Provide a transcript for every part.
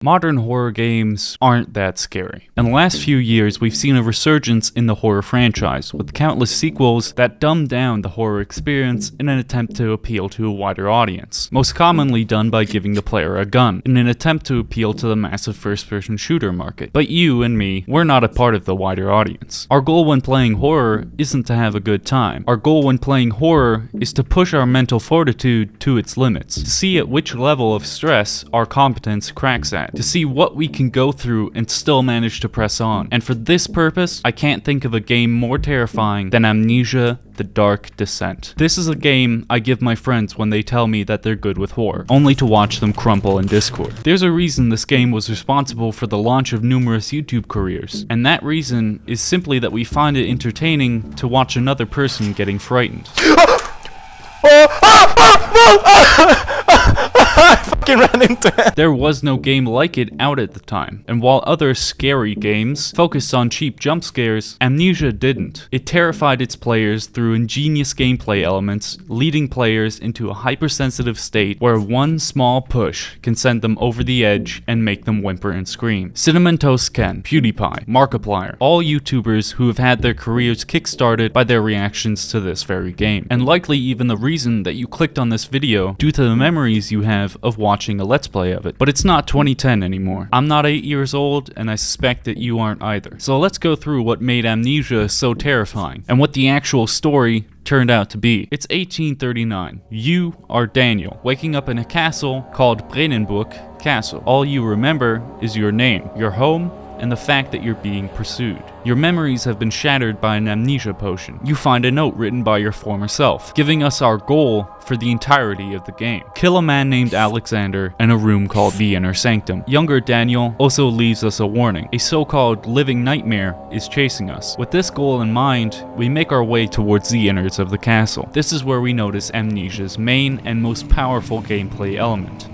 Modern horror games aren't that scary. In the last few years, we've seen a resurgence in the horror franchise, with countless sequels that dumb down the horror experience in an attempt to appeal to a wider audience, most commonly done by giving the player a gun, in an attempt to appeal to the massive first-person shooter market. But you and me, we're not a part of the wider audience. Our goal when playing horror isn't to have a good time. Our goal when playing horror is to push our mental fortitude to its limits, to see at which level of stress our competence cracks at, to see what we can go through and still manage to press on. And for this purpose, I can't think of a game more terrifying than Amnesia: The Dark Descent. This is a game I give my friends when they tell me that they're good with horror, only to watch them crumple in Discord. There's a reason this game was responsible for the launch of numerous YouTube careers, and that reason is simply that we find it entertaining to watch another person getting frightened. I fucking ran into it. There was no game like it out at the time, and while other scary games focused on cheap jump scares, Amnesia didn't. It terrified its players through ingenious gameplay elements, leading players into a hypersensitive state where one small push can send them over the edge and make them whimper and scream. Cinnamon Toast Ken, PewDiePie, Markiplier, all YouTubers who have had their careers kickstarted by their reactions to this very game, and likely even the reason that you clicked on this video due to the memories you have of watching a Let's Play of it. But it's not 2010 anymore. I'm not 8 years old, and I suspect that you aren't either. So let's go through what made Amnesia so terrifying, and what the actual story turned out to be. It's 1839. You are Daniel, waking up in a castle called Brennenburg Castle. All you remember is your name, your home, and the fact that you're being pursued. Your memories have been shattered by an amnesia potion. You find a note written by your former self, giving us our goal for the entirety of the game. Kill a man named Alexander in a room called the Inner Sanctum. Younger Daniel also leaves us a warning. A so-called living nightmare is chasing us. With this goal in mind, we make our way towards the innards of the castle. This is where we notice Amnesia's main and most powerful gameplay element: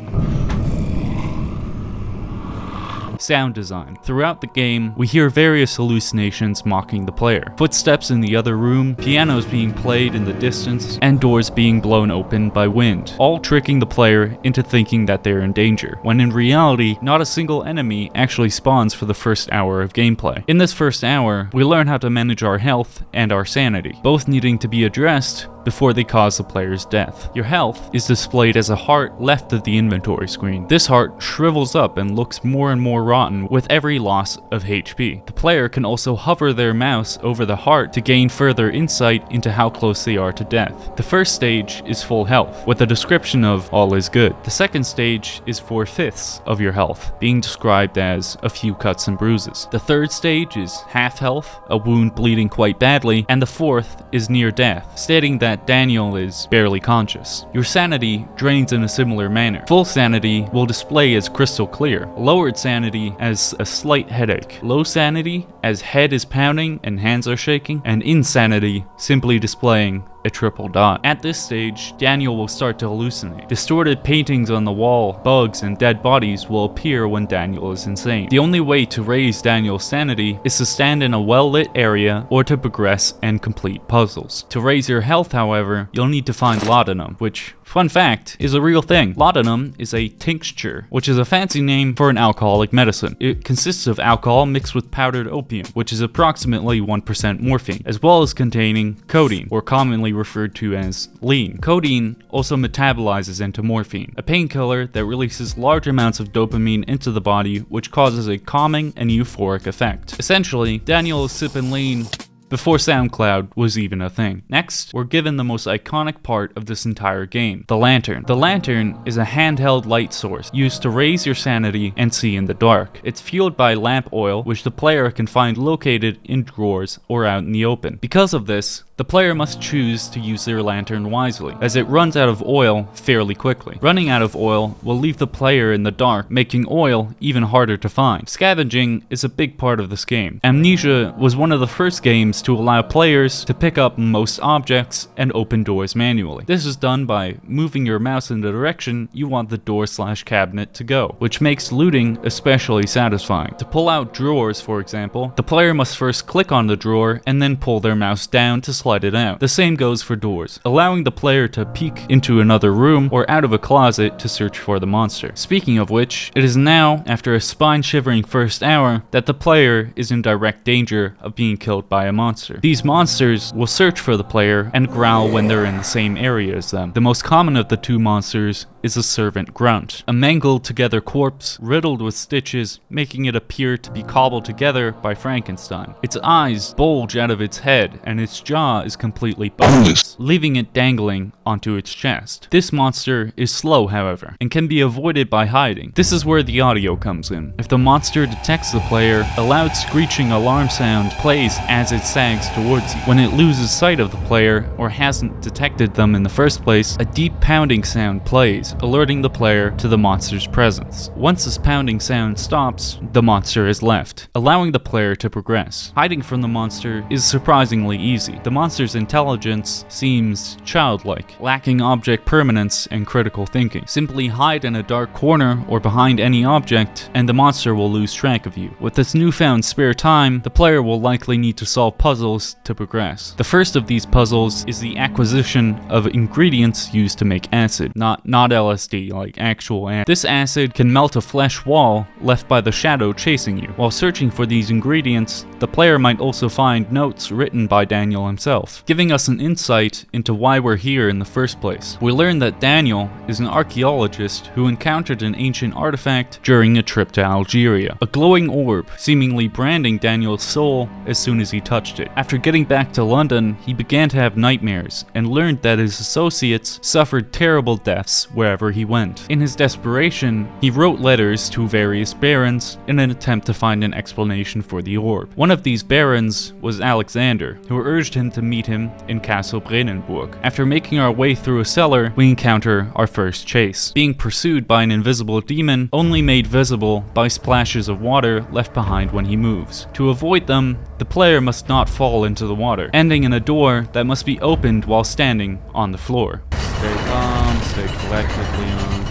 sound design. Throughout the game, we hear various hallucinations mocking the player. Footsteps in the other room, pianos being played in the distance, and doors being blown open by wind, all tricking the player into thinking that they're in danger, when in reality, not a single enemy actually spawns for the first hour of gameplay. In this first hour, we learn how to manage our health and our sanity, both needing to be addressed before they cause the player's death. Your health is displayed as a heart left of the inventory screen. This heart shrivels up and looks more and more rotten with every loss of HP. The player can also hover their mouse over the heart to gain further insight into how close they are to death. The first stage is full health, with a description of all is good. The second stage is 4/5 of your health, being described as a few cuts and bruises. The third stage is half health, a wound bleeding quite badly, and the fourth is near death, stating that Daniel is barely conscious. Your sanity drains in a similar manner. Full sanity will display as crystal clear, lowered sanity as a slight headache, low sanity as head is pounding and hands are shaking, and insanity simply displaying a triple dot. At this stage, Daniel will start to hallucinate. Distorted paintings on the wall, bugs, and dead bodies will appear when Daniel is insane. The only way to raise Daniel's sanity is to stand in a well-lit area or to progress and complete puzzles. To raise your health, however, you'll need to find laudanum, which, fun fact, is a real thing. Laudanum is a tincture, which is a fancy name for an alcoholic medicine. It consists of alcohol mixed with powdered opium, which is approximately 1% morphine, as well as containing codeine, or commonly referred to as lean. Codeine also metabolizes into morphine, a painkiller that releases large amounts of dopamine into the body, which causes a calming and euphoric effect. Essentially, Daniel is sipping lean before SoundCloud was even a thing. Next, we're given the most iconic part of this entire game, the lantern. The lantern is a handheld light source used to raise your sanity and see in the dark. It's fueled by lamp oil, which the player can find located in drawers or out in the open. Because of this, the player must choose to use their lantern wisely, as it runs out of oil fairly quickly. Running out of oil will leave the player in the dark, making oil even harder to find. Scavenging is a big part of this game. Amnesia was one of the first games to allow players to pick up most objects and open doors manually. This is done by moving your mouse in the direction you want the door/cabinet to go, which makes looting especially satisfying. To pull out drawers, for example, the player must first click on the drawer and then pull their mouse down to slide it out. The same goes for doors, allowing the player to peek into another room or out of a closet to search for the monster. Speaking of which, it is now, after a spine-shivering first hour, that the player is in direct danger of being killed by a monster. These monsters will search for the player and growl when they're in the same area as them. The most common of the two monsters is a servant grunt, a mangled together corpse riddled with stitches, making it appear to be cobbled together by Frankenstein. Its eyes bulge out of its head and its jaw is completely boneless, leaving it dangling onto its chest. This monster is slow, however, and can be avoided by hiding. This is where the audio comes in. If the monster detects the player, a loud screeching alarm sound plays as it sags towards you. When it loses sight of the player or hasn't detected them in the first place, a deep pounding sound plays, alerting the player to the monster's presence. Once this pounding sound stops, the monster is left, allowing the player to progress. Hiding from the monster is surprisingly easy. The monster's intelligence seems childlike, lacking object permanence and critical thinking. Simply hide in a dark corner or behind any object, and the monster will lose track of you. With this newfound spare time, the player will likely need to solve puzzles to progress. The first of these puzzles is the acquisition of ingredients used to make acid, not LSD, like actual acid. This acid can melt a flesh wall left by the shadow chasing you. While searching for these ingredients, the player might also find notes written by Daniel himself, giving us an insight into why we're here in the first place. We learn that Daniel is an archaeologist who encountered an ancient artifact during a trip to Algeria, a glowing orb seemingly branding Daniel's soul as soon as he touched it. After getting back to London, he began to have nightmares and learned that his associates suffered terrible deaths wherever he went. In his desperation, he wrote letters to various barons in an attempt to find an explanation for the orb. One of these barons was Alexander, who urged him to meet him in Castle Brandenburg. After making our way through a cellar, we encounter our first chase, being pursued by an invisible demon only made visible by splashes of water left behind when he moves. To avoid them, the player must not fall into the water, ending in a door that must be opened while standing on the floor. Stay calm, stay collected, Leon.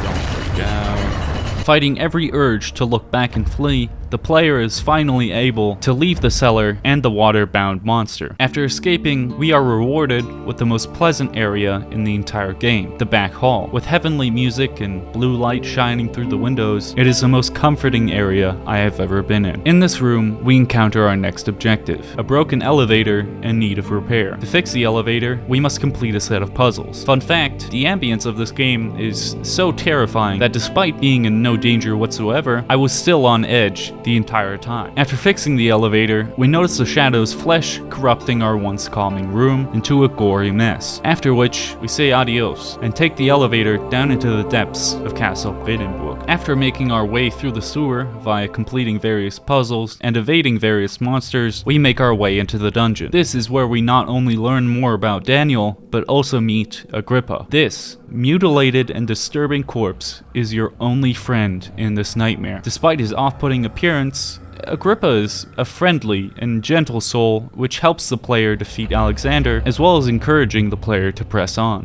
Don't freak out. Fighting every urge to look back and flee, the player is finally able to leave the cellar and the water-bound monster. After escaping, we are rewarded with the most pleasant area in the entire game, the back hall. With heavenly music and blue light shining through the windows, it is the most comforting area I have ever been in. In this room, we encounter our next objective, a broken elevator in need of repair. To fix the elevator, we must complete a set of puzzles. Fun fact, the ambience of this game is so terrifying that despite being in no danger whatsoever, I was still on edge the entire time. After fixing the elevator, we notice the shadow's flesh corrupting our once calming room into a gory mess, after which we say adios and take the elevator down into the depths of Castle Brandenburg. After making our way through the sewer via completing various puzzles and evading various monsters, we make our way into the dungeon. This is where we not only learn more about Daniel, but also meet Agrippa. This mutilated and disturbing corpse is your only friend in this nightmare. Despite his off-putting appearance, Agrippa is a friendly and gentle soul which helps the player defeat Alexander, as well as encouraging the player to press on.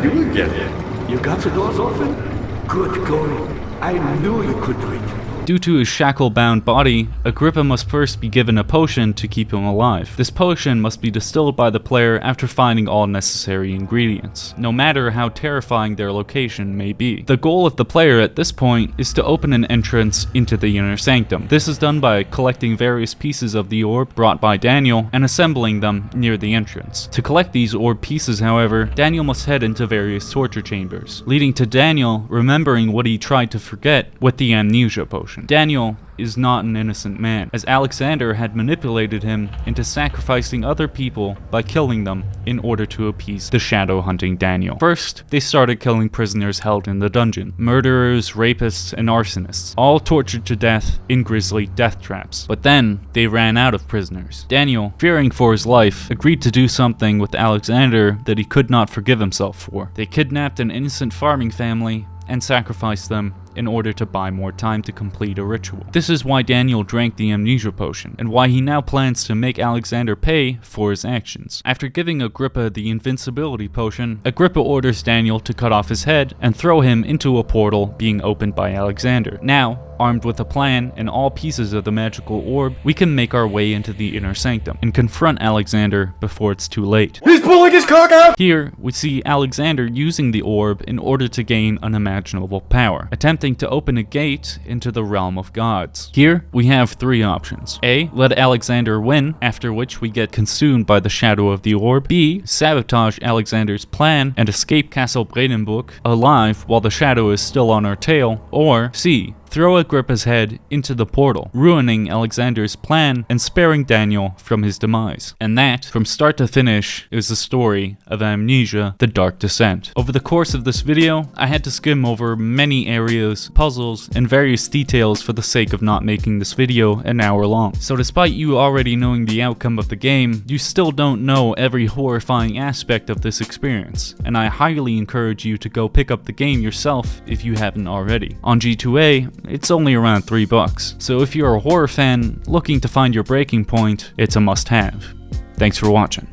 You get it. You got the doors open? Good going. I knew you could do it. Due to his shackle-bound body, Agrippa must first be given a potion to keep him alive. This potion must be distilled by the player after finding all necessary ingredients, no matter how terrifying their location may be. The goal of the player at this point is to open an entrance into the inner sanctum. This is done by collecting various pieces of the orb brought by Daniel and assembling them near the entrance. To collect these orb pieces, however, Daniel must head into various torture chambers, leading to Daniel remembering what he tried to forget with the amnesia potion. Daniel is not an innocent man, as Alexander had manipulated him into sacrificing other people by killing them in order to appease the shadow hunting Daniel. First, they started killing prisoners held in the dungeon, murderers, rapists, and arsonists, all tortured to death in grisly death traps. But then, they ran out of prisoners. Daniel, fearing for his life, agreed to do something with Alexander that he could not forgive himself for. They kidnapped an innocent farming family and sacrificed them in order to buy more time to complete a ritual. This is why Daniel drank the amnesia potion, and why he now plans to make Alexander pay for his actions. After giving Agrippa the invincibility potion, Agrippa orders Daniel to cut off his head and throw him into a portal being opened by Alexander. Now, armed with a plan and all pieces of the magical orb, we can make our way into the inner sanctum and confront Alexander before it's too late. He's pulling his cock out! Here, we see Alexander using the orb in order to gain unimaginable power, attempting to open a gate into the realm of gods. Here, we have three options. A. Let Alexander win, after which we get consumed by the shadow of the orb. B. Sabotage Alexander's plan and escape Castle Bredenburg alive while the shadow is still on our tail. Or C. Throw Agrippa's head into the portal, ruining Alexander's plan and sparing Daniel from his demise. And that, from start to finish, is the story of Amnesia: The Dark Descent. Over the course of this video, I had to skim over many areas, puzzles, and various details for the sake of not making this video an hour long. So despite you already knowing the outcome of the game, you still don't know every horrifying aspect of this experience, and I highly encourage you to go pick up the game yourself if you haven't already. On G2A, it's only around $3, so if you're a horror fan looking to find your breaking point, it's a must-have. Thanks for watching.